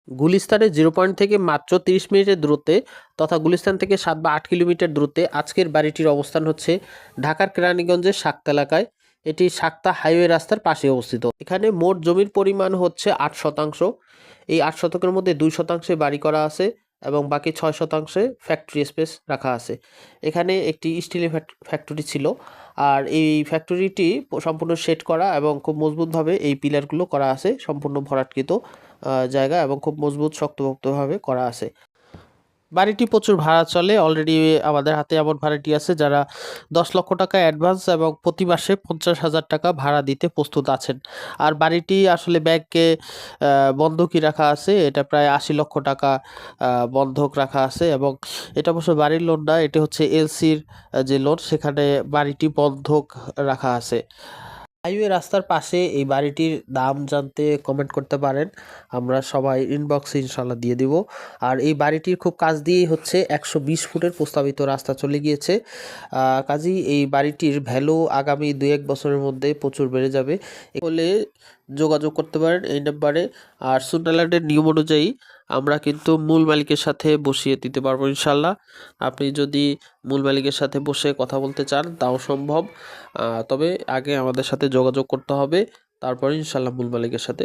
গুলিস্তানের 0 point থেকে মাত্র 30 মিনিটের দূরত্বে তথা গুলিস্তান থেকে 7 বা 8 কিলোমিটার দূরত্বে আজকের বাড়িটির অবস্থান হচ্ছে ঢাকার কেরানীগঞ্জের শাক্তা এলাকায়। এটি শাক্তা হাইওয়ে রাস্তার পাশে অবস্থিত। এখানে মোট জমির পরিমাণ হচ্ছে 8 শতাংশ। এই 8 শতকের মধ্যে 2 শতাংশে বাড়ি করা আছে এবং বাকি 6 শতাংশে ফ্যাক্টরি স্পেস রাখা আছে। এখানে একটি স্টিলের ফ্যাক্টরি ছিল, আর এই ফ্যাক্টরিটি সম্পূর্ণ শেড করা এবং খুব মজবুতভাবে এই পিলারগুলো করা আছে, সম্পূর্ণ ভরাটকৃত জায়গা এবং খুব মজবুত শক্তপোক্তভাবে করা আছে। বাড়িটি প্রচুর ভাড়া চলে। অলরেডি আমাদের হাতে এমন ভাড়াটি আছে যারা 10 লক্ষ টাকা অ্যাডভান্স এবং প্রতি মাসে 50,000 টাকা ভাড়া দিতে প্রস্তুত আছেন। আর বাড়িটি আসলে ব্যাংকে বন্ধকি রাখা আছে। এটা প্রায় 80 লক্ষ টাকা বন্ধক রাখা আছে এবং এটা অবশ্য বাড়ির লোন না, এটি হচ্ছে এলসির যে লোন, সেখানে বাড়িটি বন্ধক রাখা আছে। হাইওয়ে রাস্তার পাশে এই বাড়িটির দাম জানতে কমেন্ট করতে পারেন, আমরা সবাই ইনবক্সে ইনশাল্লাহ দিয়ে দিব। আর এই বাড়িটির খুব কাছ দিয়েই হচ্ছে 120 ফুটের প্রস্তাবিত রাস্তা চলে গিয়েছে। কাজেই এই বাড়িটির ভ্যালু আগামী 2-1 বছরের মধ্যে প্রচুর বেড়ে যাবে। বলে যোগাযোগ করতে পারেন এই নাম্বারে। আর সুন্নাল্যান্ডের নিয়ম অনুযায়ী আমরা কিন্তু মূল মালিকের সাথে বসিয়ে দিতে পারবো ইনশাল্লাহ। আপনি যদি মূল মালিকের সাথে বসে কথা বলতে চান তাও সম্ভব, তবে আগে আমাদের সাথে যোগাযোগ করতে হবে, তারপরে ইনশাল্লাহ মূল মালিকের সাথে